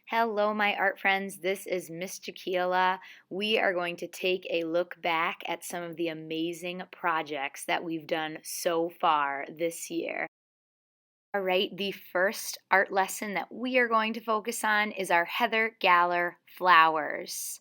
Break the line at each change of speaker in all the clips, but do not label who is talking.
Hello, my art friends. This is Miss Jaquila. We are going to take a look back at some of the amazing projects that we've done so far this year. All right, the first art lesson that we are going to focus on is our Heather Galler flowers.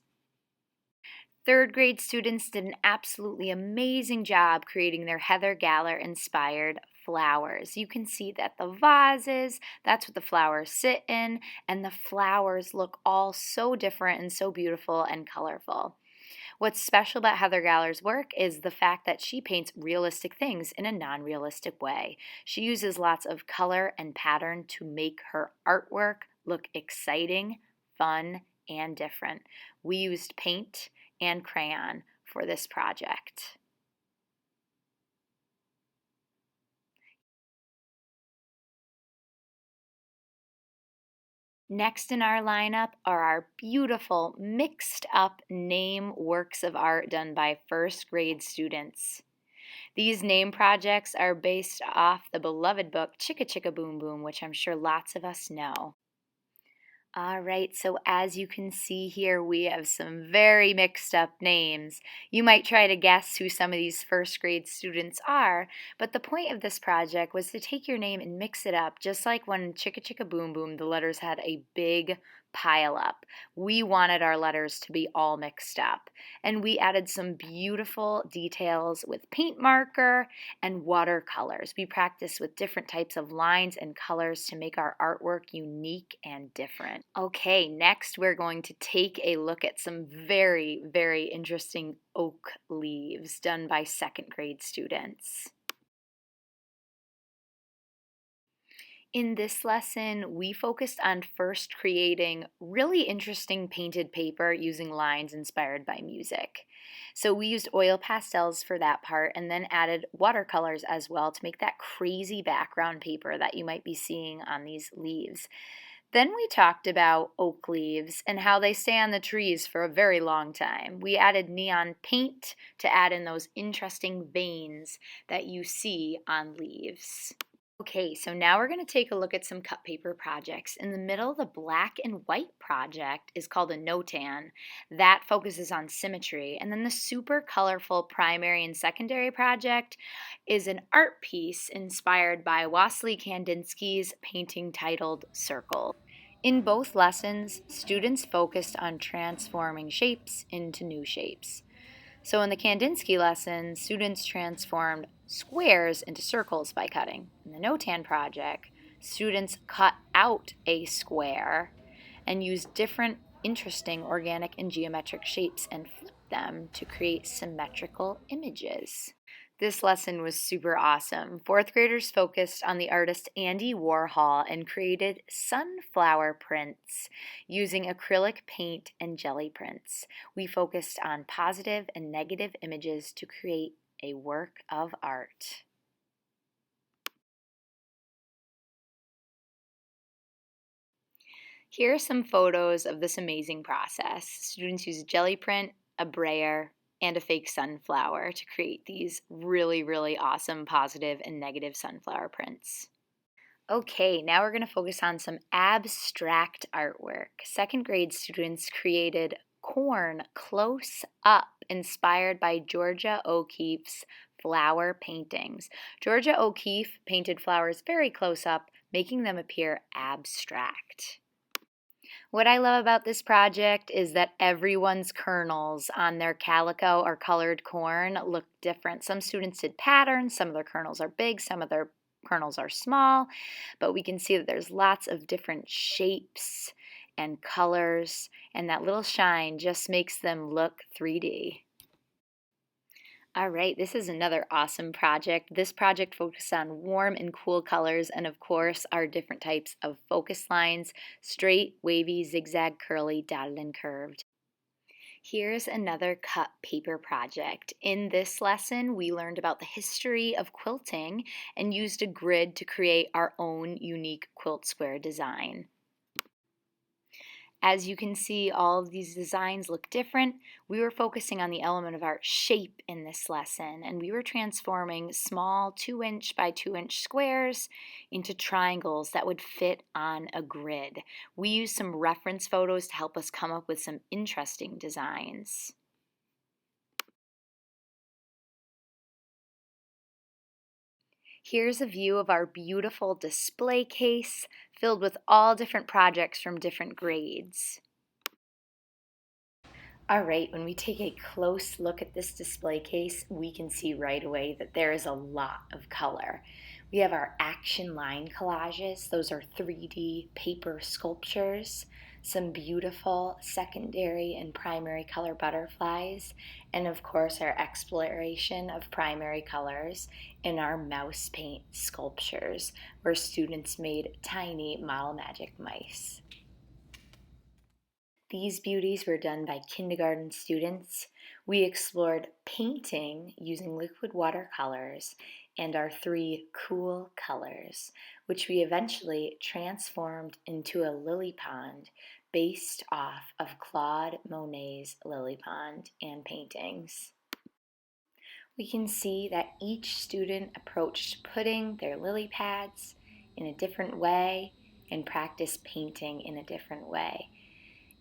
Third grade students did an absolutely amazing job creating their Heather Galler inspired flowers. You can see that the vases, that's what the flowers sit in, and the flowers look all so different and so beautiful and colorful. What's special about Heather Galler's work is the fact that she paints realistic things in a non-realistic way. She uses lots of color and pattern to make her artwork look exciting, fun, and different. We used paint and crayon for this project. Next in our lineup are our beautiful mixed up name works of art done by first grade students. These name projects are based off the beloved book Chicka Chicka Boom Boom, which I'm sure lots of us know. All right, so as you can see here, we have some very mixed up names. You might try to guess who some of these first grade students are, but the point of this project was to take your name and mix it up, just like when Chicka Chicka Boom Boom, the letters had a big pile up. We wanted our letters to be all mixed up, and we added some beautiful details with paint marker and watercolors. We practiced with different types of lines and colors to make our artwork unique and different. Okay, next we're going to take a look at some very, very interesting oak leaves done by second grade students. In this lesson, we focused on first creating really interesting painted paper using lines inspired by music. So we used oil pastels for that part and then added watercolors as well to make that crazy background paper that you might be seeing on these leaves. Then we talked about oak leaves and how they stay on the trees for a very long time. We added neon paint to add in those interesting veins that you see on leaves. Okay, so now we're going to take a look at some cut paper projects. In the middle, the black and white project is called a notan. That focuses on symmetry. And then the super colorful primary and secondary project is an art piece inspired by Wassily Kandinsky's painting titled Circle. In both lessons, students focused on transforming shapes into new shapes. So in the Kandinsky lesson, students transformed squares into circles by cutting. In the Notan project, students cut out a square and used different interesting organic and geometric shapes and flipped them to create symmetrical images. This lesson was super awesome. Fourth graders focused on the artist Andy Warhol and created sunflower prints using acrylic paint and jelly prints. We focused on positive and negative images to create a work of art. Here are some photos of this amazing process. Students used jelly print, a brayer, and a fake sunflower to create these really, really awesome positive and negative sunflower prints. Okay, now we're going to focus on some abstract artwork. Second grade students created corn close up, inspired by Georgia O'Keeffe's flower paintings. Georgia O'Keeffe painted flowers very close up, making them appear abstract. What I love about this project is that everyone's kernels on their calico or colored corn look different. Some students did patterns, some of their kernels are big, some of their kernels are small, but we can see that there's lots of different shapes and colors, and that little shine just makes them look 3D. All right, this is another awesome project. This project focused on warm and cool colors and of course our different types of focus lines: straight, wavy, zigzag, curly, dotted, and curved. Here's another cut paper project. In this lesson, we learned about the history of quilting and used a grid to create our own unique quilt square design. As you can see, all of these designs look different. We were focusing on the element of art shape in this lesson, and we were transforming small 2-inch by 2-inch squares into triangles that would fit on a grid. We used some reference photos to help us come up with some interesting designs. Here's a view of our beautiful display case filled with all different projects from different grades. All right, when we take a close look at this display case, we can see right away that there is a lot of color. We have our action line collages. Those are 3D paper sculptures, some beautiful secondary and primary color butterflies, and of course our exploration of primary colors in our mouse paint sculptures, where students made tiny model magic mice. These beauties were done by kindergarten students. We explored painting using liquid watercolors and our 3 cool colors, which we eventually transformed into a lily pond based off of Claude Monet's lily pond and paintings. We can see that each student approached putting their lily pads in a different way and practiced painting in a different way.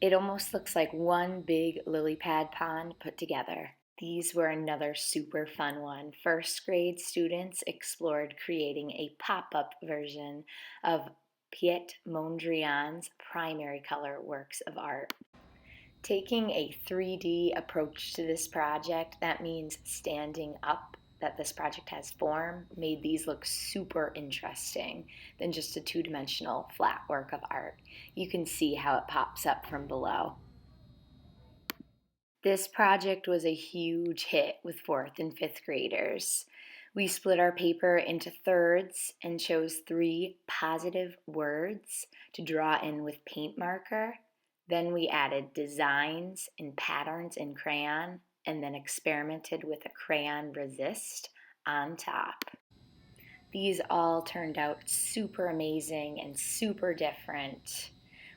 It almost looks like one big lily pad pond put together. These were another super fun one. First grade students explored creating a pop-up version of Piet Mondrian's primary color works of art. Taking a 3D approach to this project, that means standing up, that this project has form, made these look super interesting than just a two-dimensional flat work of art. You can see how it pops up from below. This project was a huge hit with 4th and 5th graders. We split our paper into thirds and chose 3 positive words to draw in with paint marker. Then we added designs and patterns in crayon and then experimented with a crayon resist on top. These all turned out super amazing and super different.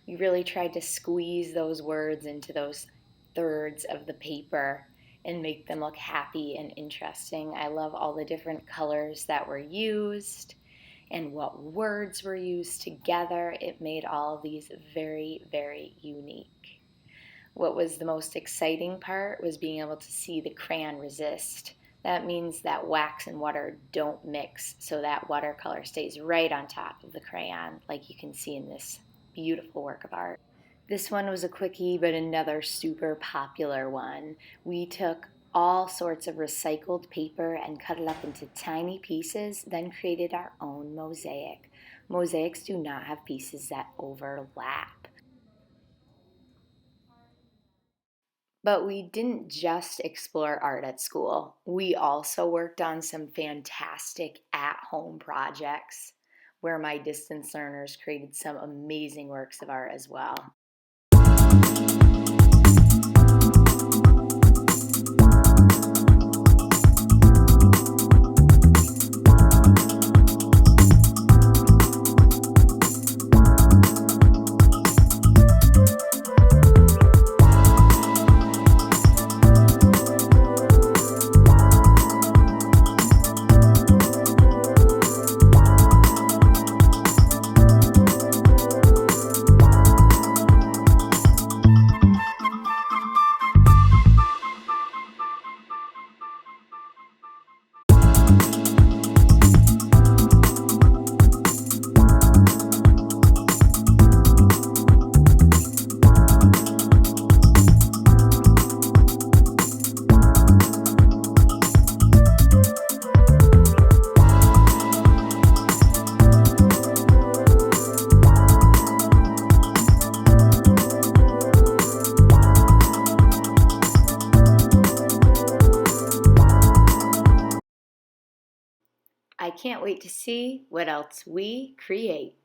We really tried to squeeze those words into those thirds of the paper and make them look happy and interesting. I love all the different colors that were used and what words were used together. It made all of these very, very unique. What was the most exciting part was being able to see the crayon resist. That means that wax and water don't mix, so that watercolor stays right on top of the crayon, like you can see in this beautiful work of art. This one was a quickie, but another super popular one. We took all sorts of recycled paper and cut it up into tiny pieces, then created our own mosaic. Mosaics do not have pieces that overlap. But we didn't just explore art at school. We also worked on some fantastic at-home projects where my distance learners created some amazing works of art as well. I can't wait to see what else we create.